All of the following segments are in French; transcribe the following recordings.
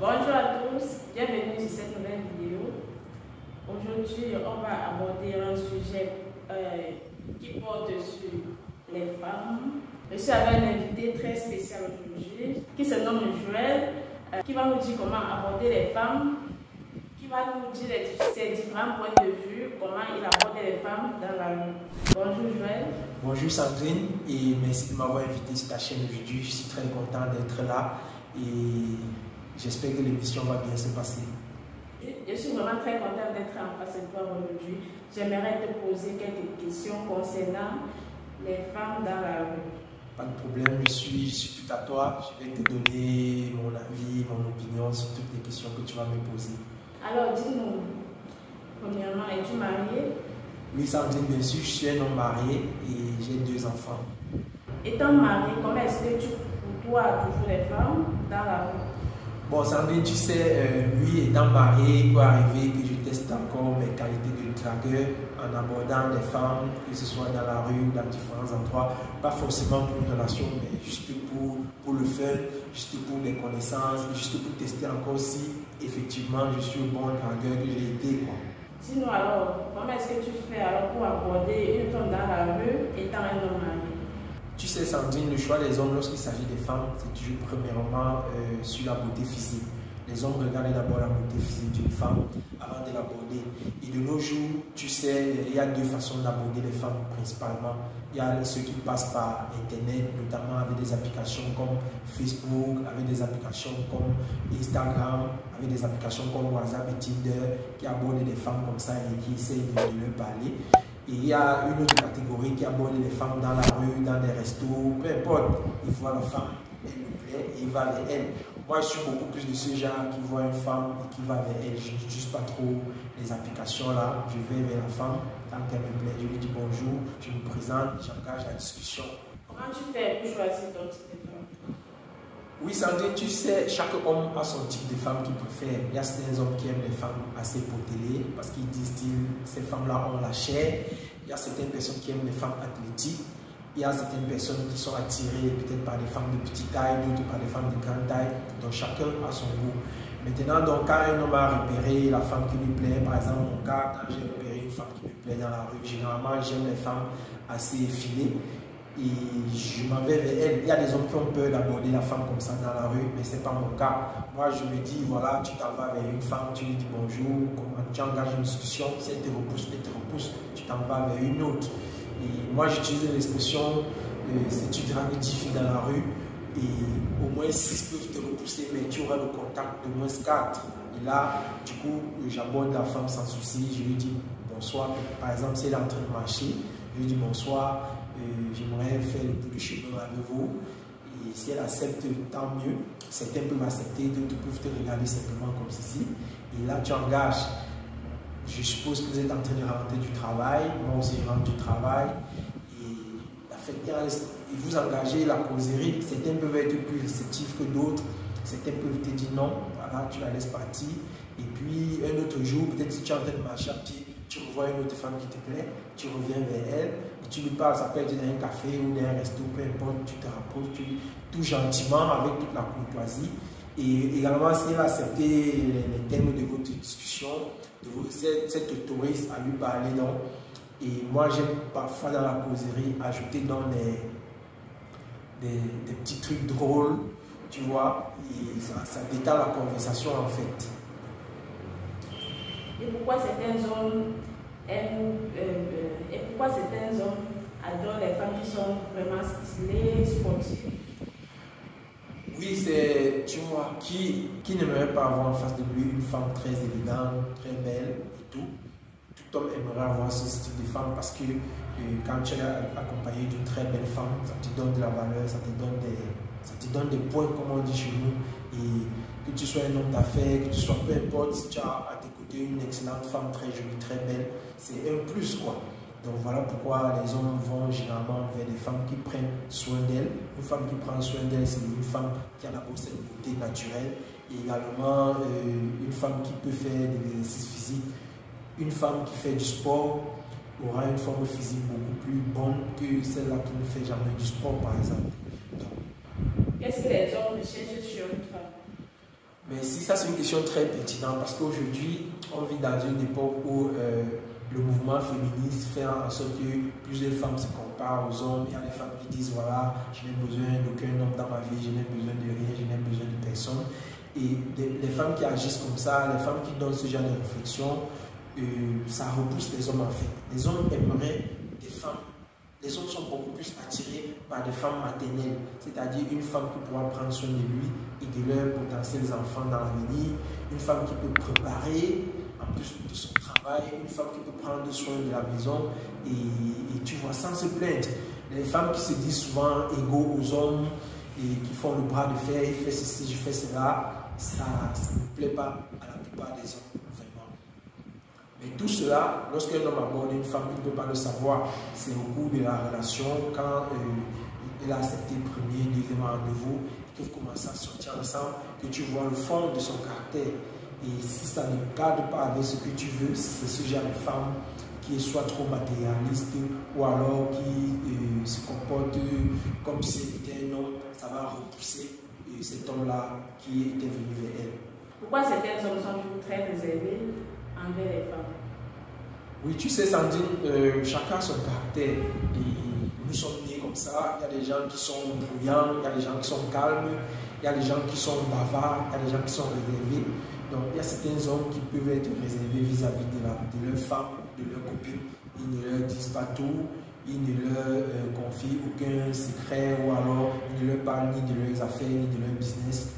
Bonjour à tous, bienvenue sur cette nouvelle vidéo. Aujourd'hui, on va aborder un sujet qui porte sur les femmes. Je suis avec un invité très spécial aujourd'hui qui se nomme Joël, qui va nous dire comment aborder les femmes, qui va nous dire ses différents points de vue, comment il aborde les femmes dans la rue. Bonjour Joël. Bonjour Sandrine et merci de m'avoir invité sur ta chaîne aujourd'hui. Je suis très content d'être là et j'espère que l'émission va bien se passer. Je suis vraiment très contente d'être en face de toi aujourd'hui. J'aimerais te poser quelques questions concernant les femmes dans la rue. Pas de problème, je suis tout à toi. Je vais te donner mon avis, mon opinion sur toutes les questions que tu vas me poser. Alors dis-nous, premièrement, es-tu mariée? Oui Sandrine, bien sûr, je suis un homme marié et j'ai 2 enfants. Étant mariée, comment est-ce que tu côtoies toujours les femmes dans la rue? Bon Sandrine, tu sais, lui étant marié, il peut arriver que je teste encore mes qualités de dragueur en abordant les femmes, que ce soit dans la rue ou dans différents endroits. Pas forcément pour une relation, mais juste pour le fun, juste pour les connaissances, juste pour tester encore si effectivement je suis un bon dragueur que j'ai été, quoi. Dis-nous alors, comment est-ce que tu fais alors pour aborder une femme dans la rue étant un homme marié? Tu sais Sandrine, le choix des hommes lorsqu'il s'agit des femmes, c'est toujours premièrement sur la beauté physique. Les hommes regardent d'abord la beauté physique d'une femme avant de l'aborder. Et de nos jours, tu sais, il y a 2 façons d'aborder les femmes principalement. Il y a ceux qui passent par Internet, notamment avec des applications comme Facebook, avec des applications comme Instagram, avec des applications comme WhatsApp et Tinder, qui abordent des femmes comme ça et qui essayent de leur parler. Et il y a une autre catégorie qui aborde les femmes dans la rue, dans des restos, peu importe. Il voit la femme, elle lui plaît et il va vers elle. Moi, je suis beaucoup plus de ce genre qui voit une femme et qui va vers elle. Je n'utilise pas trop les applications là. Je vais vers la femme, tant qu'elle me plaît, je lui dis bonjour, je me présente, j'engage la discussion. Comment tu fais pour choisir ton type de femme? Oui, Sandrine, tu sais, chaque homme a son type de femme qu'il préfère. Il y a certains hommes qui aiment les femmes assez potelées parce qu'ils disent que ces femmes-là ont la chair. Il y a certaines personnes qui aiment les femmes athlétiques. Il y a certaines personnes qui sont attirées peut-être par des femmes de petite taille, d'autres par des femmes de grande taille. Donc chacun a son goût. Maintenant, donc, quand un homme a repéré la femme qui lui plaît, par exemple, mon cas, quand j'ai repéré une femme qui me plaît dans la rue, généralement j'aime les femmes assez effilées. Et je m'en vais vers elle. Il y a des hommes qui ont peur d'aborder la femme comme ça dans la rue, mais ce n'est pas mon cas. Moi, je me dis, voilà, tu t'en vas vers une femme, tu lui dis bonjour, comment tu engages une discussion, si elle te repousse, tu t'en vas vers une autre. Et moi, j'utilise l'expression, si tu dragues 10 filles dans la rue, et au moins 6 peuvent te repousser, mais tu auras le contact de moins 4. Et là, du coup, j'aborde la femme sans souci, je lui dis bonsoir. Par exemple, si elle est en train de marcher, je lui dis bonsoir. J'aimerais faire le bout de chemin avec vous. Et si elle accepte, tant mieux. Certains peuvent accepter, d'autres peuvent te regarder simplement comme ceci. Et là, tu engages. Je suppose que vous êtes en train de rentrer du travail. Moi aussi, je rentre du travail. Et vous engagez la causerie. Certains peuvent être plus réceptifs que d'autres. Certains peuvent te dire non. Voilà, tu la laisses partir. Et puis, un autre jour, peut-être si tu es en train de marcher à pied, tu revois une autre femme qui te plaît, tu reviens vers elle, et tu lui parles, ça peut être dans un café ou dans un resto, peu importe, tu te rapproches, tout gentiment, avec toute la courtoisie. Et également, si elle a accepté les thèmes de votre discussion, ça t'autorise à lui parler. Donc, et moi, j'aime parfois dans la causerie ajouter dans des petits trucs drôles, tu vois, et ça détale la conversation en fait. Et pourquoi certains hommes adorent les femmes qui sont vraiment stylées, sportives? Oui, c'est, tu vois, qui n'aimerait pas avoir en face de lui une femme très élégante, très belle et tout. Tout homme aimerait avoir ce style de femme parce que quand tu es accompagné d'une très belle femme, ça te donne de la valeur, ça te donne des points, comme on dit chez nous. Et que tu sois un homme d'affaires, que tu sois peu importe, si tu as à tes côtés une excellente femme très jolie, très belle, c'est un plus quoi. Donc voilà pourquoi les hommes vont généralement vers des femmes qui prennent soin d'elles. Une femme qui prend soin d'elle, c'est une femme qui a d'abord cette beauté naturelle et également une femme qui peut faire des exercices physiques. Une femme qui fait du sport aura une forme physique beaucoup plus bonne que celle-là qui ne fait jamais du sport par exemple. Qu'est-ce que les hommes recherchent sur une femme? Mais si ça, c'est une question très pertinente parce qu'aujourd'hui, on vit dans une époque où le mouvement féministe fait en sorte que plusieurs femmes se comparent aux hommes. Il y a des femmes qui disent voilà, je n'ai besoin d'aucun homme dans ma vie, je n'ai besoin de rien, je n'ai besoin de personne. Et les femmes qui agissent comme ça, les femmes qui donnent ce genre de réflexion, ça repousse les hommes en fait. Les hommes aimeraient des femmes. Les hommes sont beaucoup plus attirés par des femmes maternelles, c'est-à-dire une femme qui pourra prendre soin de lui et de leurs potentiels enfants dans l'avenir, une femme qui peut préparer en plus de son travail, une femme qui peut prendre soin de la maison et tu vois, sans se plaindre. Les femmes qui se disent souvent égaux aux hommes et qui font le bras de fer, il fait ceci, je fais cela, ça ne plaît pas à la plupart des hommes. Mais tout cela, lorsqu'un homme aborde une femme, il ne peut pas le savoir. C'est au cours de la relation, quand il a accepté le premier, deuxième rendez-vous, qu'ils commencent à sortir ensemble, que tu vois le fond de son caractère. Et si ça ne cadre pas avec ce que tu veux, si c'est ce genre de femme qui est soit trop matérialiste ou alors qui se comporte comme si c'était un homme, ça va repousser cet homme-là qui était venu vers elle. Pourquoi certains hommes sont toujours très réservés envers les femmes? Oui, tu sais, Sandine, chacun a son caractère. Et nous sommes nés comme ça. Il y a des gens qui sont bruyants, il y a des gens qui sont calmes, il y a des gens qui sont bavards, il y a des gens qui sont réservés. Donc, il y a certains hommes qui peuvent être réservés vis-à-vis de leurs femmes, de leurs copines. Ils ne leur disent pas tout, ils ne leur confient aucun secret ou alors ils ne leur parlent ni de leurs affaires, ni de leur business.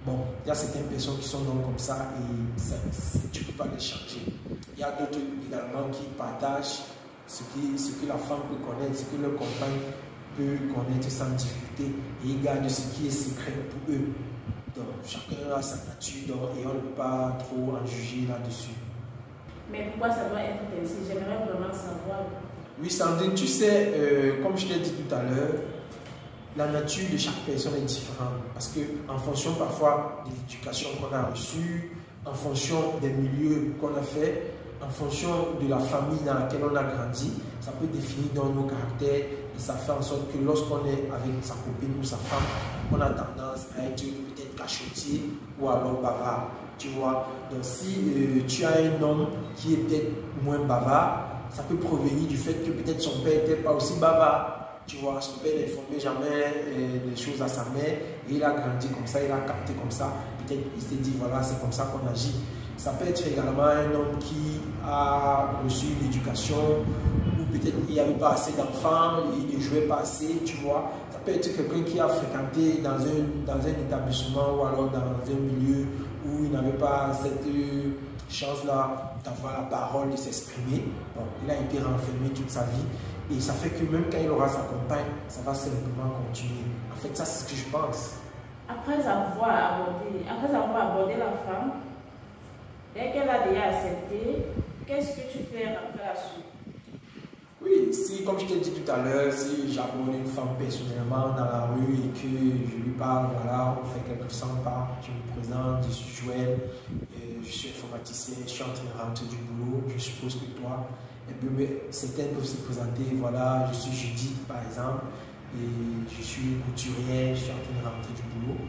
Bon, il y a certaines personnes qui sont donc comme ça et tu ne peux pas les changer. Il y a d'autres également qui partagent ce que la femme peut connaître, ce que leur compagne peut connaître sans difficulté et ils gardent ce qui est secret pour eux. Donc, chacun a sa nature et on ne peut pas trop en juger là-dessus. Mais pourquoi ça doit être ainsi? J'aimerais vraiment savoir. Oui, Sandrine, tu sais, comme je t'ai dit tout à l'heure, la nature de chaque personne est différente parce qu'en fonction parfois de l'éducation qu'on a reçue, en fonction des milieux qu'on a fait, en fonction de la famille dans laquelle on a grandi, ça peut définir dans nos caractères et ça fait en sorte que lorsqu'on est avec sa copine ou sa femme, on a tendance à être peut-être cachotier ou alors bavard, tu vois. Donc si tu as un homme qui est peut-être moins bavard, ça peut provenir du fait que peut-être son père n'était pas aussi bavard. Tu vois, son père n'informait jamais les choses à sa mère et il a grandi comme ça, il a capté comme ça. Peut-être il s'est dit, voilà, c'est comme ça qu'on agit. Ça peut être également un homme qui a reçu une éducation ou peut-être il n'y avait pas assez d'enfants, il ne jouait pas assez, tu vois. Ça peut être quelqu'un qui a fréquenté dans un établissement ou alors dans un milieu où il n'avait pas cette chance-là d'avoir la parole, de s'exprimer. Bon, il a été renfermé toute sa vie. Et ça fait que même quand il aura sa compagne, ça va simplement continuer. En fait, ça, c'est ce que je pense. Après avoir abordé la femme, dès qu'elle a déjà accepté, qu'est-ce que tu fais après la suite? Oui, si, comme je t'ai dit tout à l'heure, si j'aborde une femme personnellement dans la rue et que je lui parle, voilà, on fait quelques 100 pas, je me présente, je suis Joël, je suis informaticien, je suis en train de rentrer du boulot, je suppose que toi, et puis, certains peuvent se présenter, voilà, je suis Judith par exemple, et je suis couturière, je suis en train de rentrer du boulot.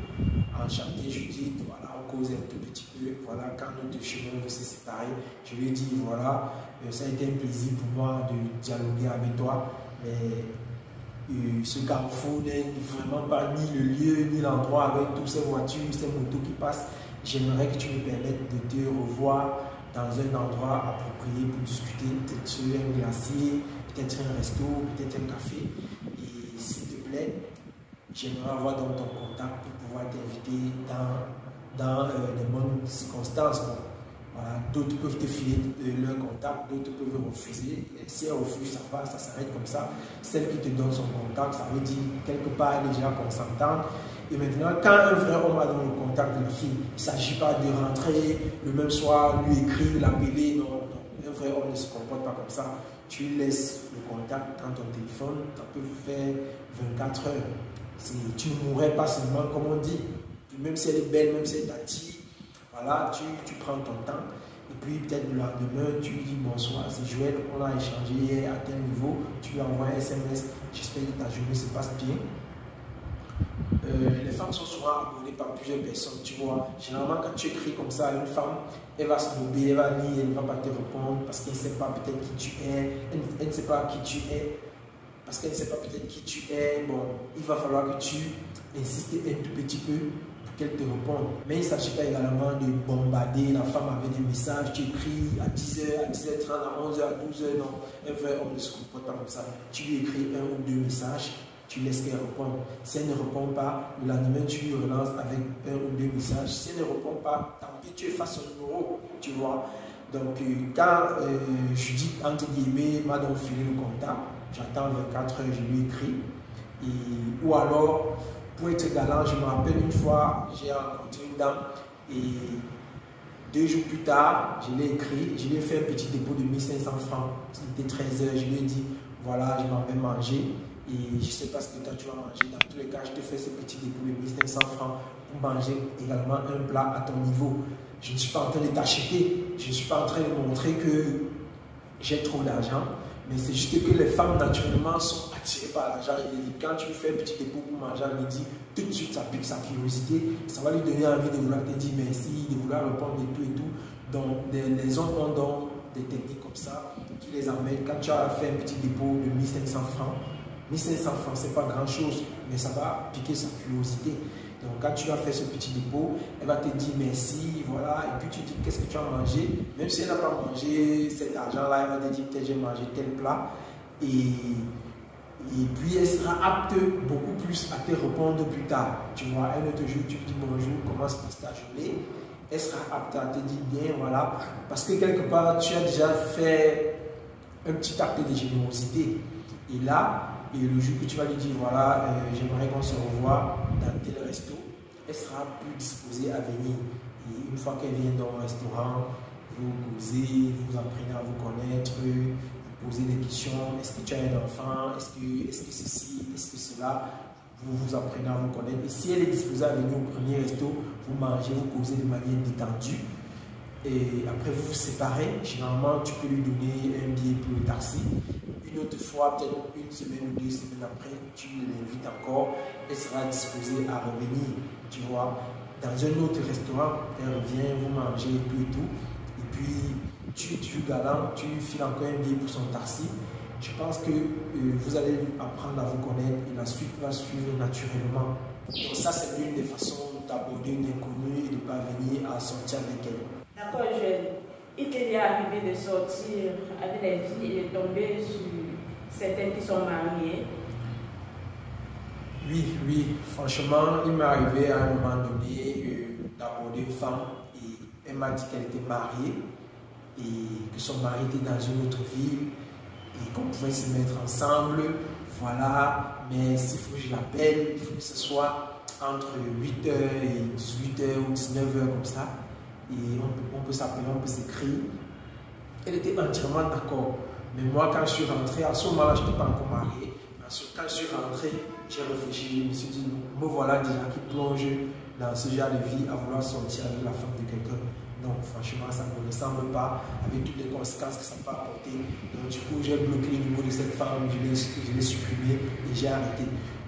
Enchanté Judith, voilà, on cause un tout petit peu, voilà, quand notre chemin veut se séparer, je lui ai dit, voilà, ça a été un plaisir pour moi de dialoguer avec toi, mais ce carrefour n'est vraiment pas ni le lieu, ni l'endroit avec toutes ces voitures, ces motos qui passent. J'aimerais que tu me permettes de te revoir dans un endroit approprié pour discuter, peut-être sur un glacier, peut-être un resto, peut-être un café. Et s'il te plaît, j'aimerais avoir dans ton contact pour pouvoir t'inviter dans les bonnes circonstances. Bon, voilà, d'autres peuvent te filer leur contact, d'autres peuvent refuser. Et si elle refuse, ça va, ça s'arrête comme ça. Celle qui te donne son contact, ça veut dire quelque part elle est déjà consentante. Et maintenant, quand un vrai homme a dans le contact de la fille, il ne s'agit pas de rentrer le même soir, lui écrire, l'appeler. Non, non. Un vrai homme ne se comporte pas comme ça. Tu laisses le contact dans ton téléphone, ça peut faire 24 heures. Tu ne mourrais pas seulement, comme on dit. Même si elle est belle, même si elle t'attire, voilà, tu prends ton temps. Et puis peut-être le lendemain, tu lui dis bonsoir, c'est Joël, on a échangé hier à tel niveau. Tu lui envoies un SMS, j'espère que ta journée se passe bien. les femmes sont souvent abordées par plusieurs personnes, tu vois. Généralement, quand tu écris comme ça à une femme, elle va se doubler, elle va lire, elle ne va pas te répondre parce qu'elle ne sait pas peut-être qui tu es, elle ne sait pas qui tu es, parce qu'elle ne sait pas peut-être qui tu es. Bon, il va falloir que tu insistes un tout petit peu pour qu'elle te réponde. Mais il ne s'agit pas également de bombarder la femme avec des messages. Tu écris à 10h, à 10h30, à 11h, à 12h. Non, un vrai homme ne se comporte pas comme ça. Tu lui écris un ou deux messages. Tu laisses qu'elle réponde. Si elle ne répond pas, le lendemain, tu lui relances avec un ou deux messages. Si elle ne répond pas, tant pis, tu effaces son numéro, tu vois. Donc, quand Judith, entre guillemets, m'a donc filé le contact, j'attends 24 heures, je lui écris. Ou alors, pour être galant, je me rappelle une fois, j'ai rencontré une dame et 2 jours plus tard, je l'ai écrit, je lui ai fait un petit dépôt de 1500 francs. Il était 13 heures, je lui ai dit, voilà, je m'en vais manger. Et je ne sais pas ce que toi tu vas manger. Dans tous les cas, je te fais ce petit dépôt de 1500 francs pour manger également un plat à ton niveau. Je ne suis pas en train de t'acheter. Je ne suis pas en train de montrer que j'ai trop d'argent. Mais c'est juste que les femmes, naturellement, sont attirées par l'argent. Et quand tu fais un petit dépôt pour manger à midi, tout de suite, ça pique sa curiosité. Ça va lui donner envie de vouloir te dire merci, de vouloir répondre et tout et tout. Donc, les hommes ont donc des techniques comme ça qui les amènent. Quand tu as fait un petit dépôt de 1500 francs, 1500 francs, ce n'est pas grand chose, mais ça va piquer sa curiosité. Donc, quand tu as fait ce petit dépôt, elle va te dire merci, voilà, et puis tu dis qu'est-ce que tu as mangé. Même si elle n'a pas mangé cet argent-là, elle va te dire peut-être j'ai mangé tel plat. Et puis elle sera apte beaucoup plus à te répondre plus tard. Tu vois, un autre jour, tu dis bonjour, comment se passe ta journée. Elle sera apte à te dire bien, voilà, parce que quelque part, tu as déjà fait un petit acte de générosité. Et là, et le jour que tu vas lui dire, voilà, j'aimerais qu'on se revoie dans tel resto, elle sera plus disposée à venir. Et une fois qu'elle vient dans le restaurant, vous causez, vous apprenez à vous connaître, vous posez des questions. Est-ce que tu as un enfant? Est-ce que ceci? Est-ce que cela? Vous apprenez à vous connaître. Et si elle est disposée à venir au premier resto, vous mangez, vous causez de manière détendue. Et après, vous vous séparez. Généralement, tu peux lui donner un billet pour le taxi. Une autre fois, peut-être une semaine ou 2 semaines après, tu l'invites encore. Elle sera disposée à revenir, tu vois. Dans un autre restaurant, elle revient, vous mangez et tout et tout. Et puis, tu es galant, tu lui files encore un billet pour son taxi. Je pense que vous allez apprendre à vous connaître et la suite va suivre naturellement. Donc ça, c'est l'une des façons d'aborder une inconnue et de parvenir à sortir avec elle. D'accord, Joël. Il t'est déjà arrivé de sortir avec des filles et de tomber sur certaines qui sont mariées? Oui, franchement, il m'est arrivé à un moment donné d'aborder une femme et elle m'a dit qu'elle était mariée et que son mari était dans une autre ville et qu'on pouvait se mettre ensemble, voilà, mais s'il faut que je l'appelle, il faut que ce soit entre 8h et 18h ou 19h comme ça. Et on peut s'appeler, on peut s'écrire. Elle était entièrement d'accord. Mais moi, quand je suis rentré, à ce moment-là, je n'étais pas encore marié. Quand je suis rentré, j'ai réfléchi, je me suis dit, me voilà déjà qui plonge dans ce genre de vie à vouloir sortir avec la femme de quelqu'un. Donc, franchement, ça ne me ressemble pas avec toutes les conséquences que ça peut apporter. Donc, du coup, j'ai bloqué le numéro de cette femme, je l'ai supprimé et j'ai arrêté.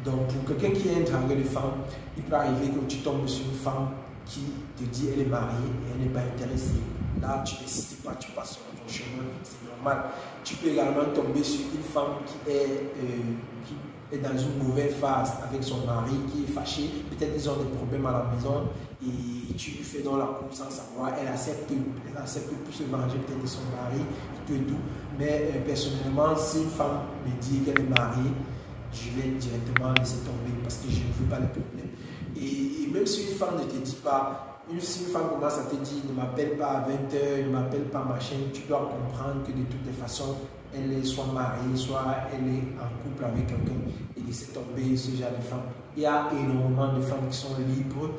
Donc, pour quelqu'un qui est un dragueur de femme, il peut arriver que tu tombes sur une femme qui te dit elle est mariée et elle n'est pas intéressée. Là, tu n'insistes pas, tu passes sur ton chemin, c'est normal. Tu peux également tomber sur une femme qui est dans une mauvaise phase avec son mari, qui est fâché. Peut-être qu'ils ont des problèmes à la maison et tu lui fais dans la cour sans savoir. Elle accepte pour se venger peut-être de son mari et tout et tout. Mais personnellement, si une femme me dit qu'elle est mariée, je vais directement laisser tomber parce que je ne veux pas les problèmes. Et même si une femme ne te dit pas, si une femme commence à te dire ne m'appelle pas à 20h, ne m'appelle pas machin, tu dois comprendre que de toutes les façons, elle est soit mariée, soit elle est en couple avec quelqu'un et laisser tomber ce genre de femme. Il y a énormément de femmes qui sont libres,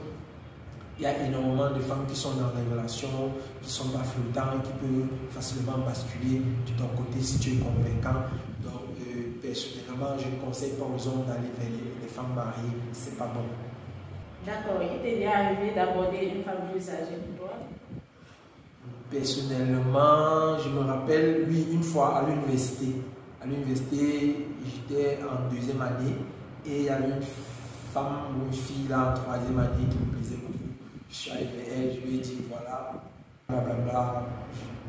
il y a énormément de femmes qui sont dans des relations, qui ne sont pas flottantes et qui peuvent facilement basculer de ton côté si tu es convaincant. Donc, personnellement, je ne conseille pas aux hommes d'aller vers les femmes mariées, c'est pas bon. D'accord, il t'est déjà arrivé d'aborder une femme plus âgée que toi? Personnellement, je me rappelle, oui, une fois à l'université. À l'université, j'étais en 2e année et il y a une femme ou une fille là, en troisième année qui me plaisait beaucoup. Je suis arrivé à elle, je lui ai dit voilà, blablabla,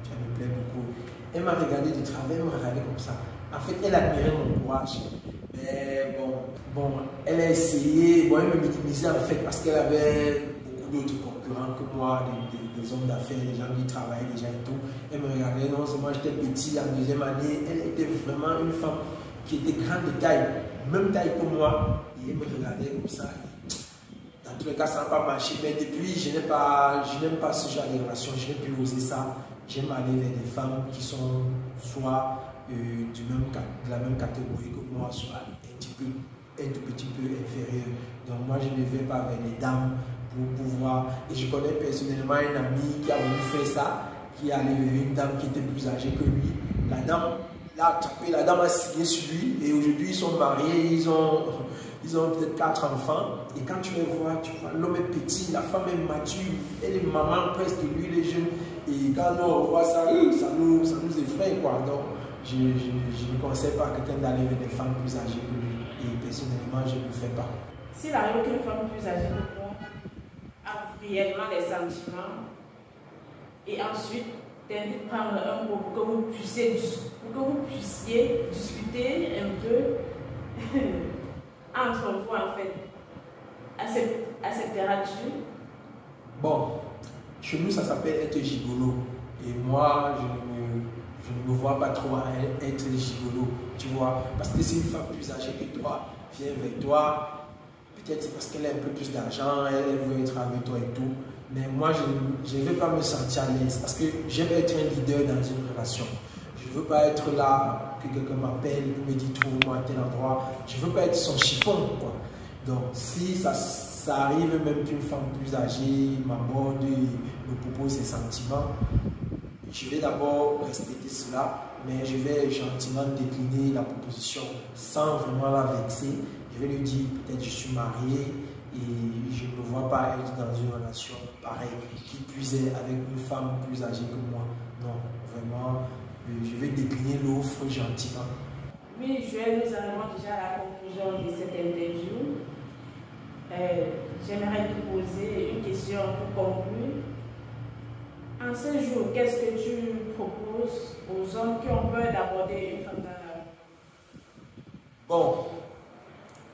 ça me plaît beaucoup. Elle m'a regardé de travers, elle m'a regardé comme ça. En fait, elle admirait mon courage. Mais bon, elle a essayé, bon, elle me minimisait en fait parce qu'elle avait beaucoup d'autres concurrents que moi, des hommes d'affaires, des gens qui travaillaient déjà et tout. Elle me regardait, non seulement j'étais petit en deuxième année, elle était vraiment une femme qui était grande de taille, même taille que moi. Et elle me regardait comme ça. Dans tous les cas, ça n'a pas marché. Mais depuis, je n'aime pas ce genre de relation, je n'ai plus osé ça. J'aime aller vers des femmes qui sont soit de la même catégorie que moi, soit un tout petit peu inférieures. Donc moi, je ne vais pas vers les dames pour pouvoir... Et je connais personnellement un ami qui a voulu faire ça, qui est allé vers une dame qui était plus âgée que lui. La dame l'a attrapé, la dame a signé sur lui et aujourd'hui, ils sont mariés, ils ont peut-être 4 enfants. Et quand tu les vois, tu vois, l'homme est petit, la femme est mature, elle est maman presque, lui, il est jeune. Et quand nous on voit ça, ça nous effraie, quoi. Donc, je ne conseille pas à quelqu'un d'aller vers des femmes plus âgées que lui. Et personnellement, je ne le fais pas. S'il arrive qu'une femme plus âgée que toi a réellement des sentiments et ensuite t'invite à prendre un mot pour que vous puissiez discuter un peu entre vous en fait, accepteras-tu? Bon, chez nous ça s'appelle être gigolo. Et moi, je ne me vois pas trop être gigolo, tu vois. Parce que si une femme plus âgée que toi vient vers toi, peut-être c'est parce qu'elle a un peu plus d'argent, elle veut être avec toi et tout. Mais moi, je ne veux pas me sentir à l'aise parce que j'aime être un leader dans une relation. Je ne veux pas être là, que quelqu'un m'appelle, me dit trouve-moi à tel endroit. Je ne veux pas être son chiffon, quoi. Donc, si ça arrive même qu'une femme plus âgée m'aborde et me propose ses sentiments, je vais d'abord respecter cela, mais je vais gentiment décliner la proposition sans vraiment la vexer. Je vais lui dire, peut-être je suis marié et je ne me vois pas être dans une relation pareille, qui puisait avec une femme plus âgée que moi. Non, vraiment, je vais décliner l'offre gentiment. Oui, Joël, nous arrivons déjà à la conclusion de cette interview. J'aimerais te poser une question pour conclure. En ce jour, qu'est-ce que tu proposes aux hommes qui ont peur d'aborder une femme dans la rue? Bon,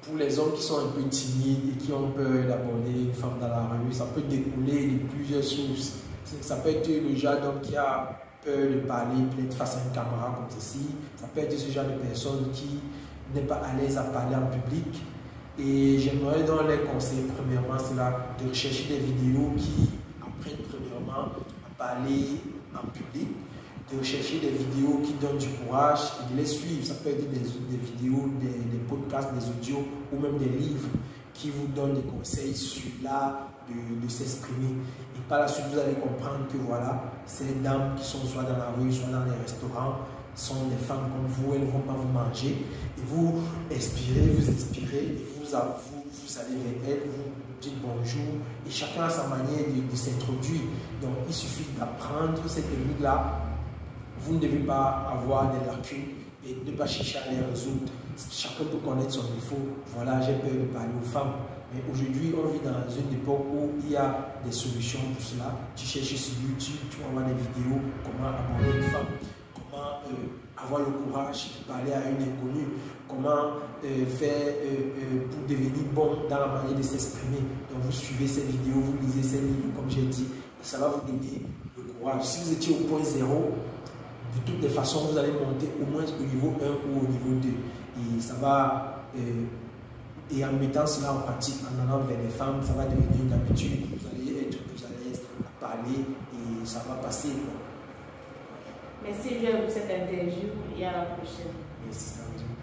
pour les hommes qui sont un peu timides et qui ont peur d'aborder une femme dans la rue, ça peut découler de plusieurs sources. Ça peut être le genre d'homme qui a peur de parler peut-être face à une caméra comme ceci. Ça peut être ce genre de personne qui n'est pas à l'aise à parler en public. Et j'aimerais donc les conseiller premièrement, c'est là de rechercher des vidéos qui apprennent premièrement à parler en public, de rechercher des vidéos qui donnent du courage et de les suivre. Ça peut être des vidéos, des podcasts, des audios ou même des livres qui vous donnent des conseils sur l'art de s'exprimer. Et par la suite, vous allez comprendre que voilà, ces dames qui sont soit dans la rue, soit dans les restaurants, sont des femmes comme vous, elles ne vont pas vous manger. Et vous inspirez, et vous allez vers elles, vous dites bonjour. Et chacun a sa manière de s'introduire. Donc, il suffit d'apprendre cette technique-là. Vous ne devez pas avoir des lacunes et ne pas chercher à les résoudre. Chacun peut connaître son défaut. Voilà, j'ai peur de parler aux femmes. Mais aujourd'hui, on vit dans une époque où il y a des solutions pour cela. Tu cherches sur YouTube, tu vas voir des vidéos, comment aborder une femme, comment avoir le courage de parler à une inconnue, comment faire pour devenir bon dans la manière de s'exprimer. Donc vous suivez ces vidéos, vous lisez ces livres, comme j'ai dit, et ça va vous donner le courage. Si vous étiez au point 0, de toutes les façons, vous allez monter au moins au niveau 1 ou au niveau 2. Et ça va... et en mettant cela en pratique, en allant vers les femmes, ça va devenir une habitude. Vous allez être plus à l'aise à parler et ça va passer, quoi. Merci Joël pour cette interview et à la prochaine. Merci, Sandrine.